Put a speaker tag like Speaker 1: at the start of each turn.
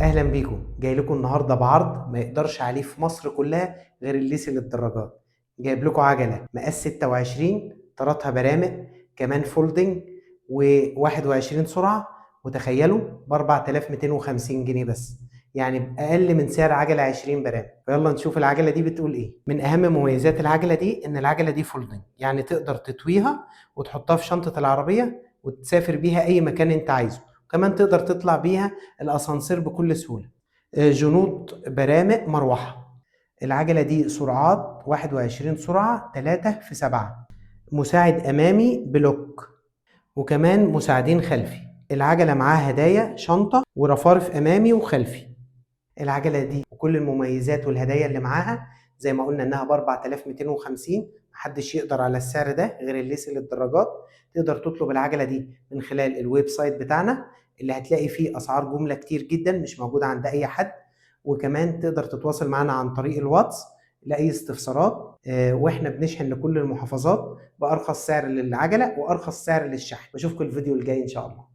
Speaker 1: اهلا بيكم. جاي لكم النهارده بعرض ما يقدرش عليه في مصر كلها غير الليسي للدراجات. جايب لكم عجله مقاس 26، طاراتها برامق، كمان فولدنج، و21 سرعه. وتخيلوا ب 4250 جنيه بس، يعني باقل من سعر عجله 20 برامق. فيلا نشوف العجله دي بتقول ايه. من اهم مميزات العجله دي ان العجله دي فولدنج، يعني تقدر تطويها وتحطها في شنطه العربيه وتسافر بيها اي مكان انت عايزه. كمان تقدر تطلع بيها الاسانسير بكل سهوله. جنوط برامق مروحه. العجله دي سرعات 21 سرعه 3 في 7، مساعد امامي بلوك، وكمان مساعدين خلفي. العجله معاها هدايا شنطه ورفارف امامي وخلفي. العجله دي وكل المميزات والهدايا اللي معاها زي ما قلنا انها ب 4250. محدش يقدر على السعر ده غير الليسي للدراجات. تقدر تطلب العجله دي من خلال الويب سايت بتاعنا اللي هتلاقي فيه اسعار جمله كتير جدا مش موجوده عند اي حد. وكمان تقدر تتواصل معنا عن طريق الواتس لاي استفسارات. واحنا بنشحن لكل المحافظات بارخص سعر للعجله وارخص سعر للشحن. بشوفكم الفيديو الجاي ان شاء الله.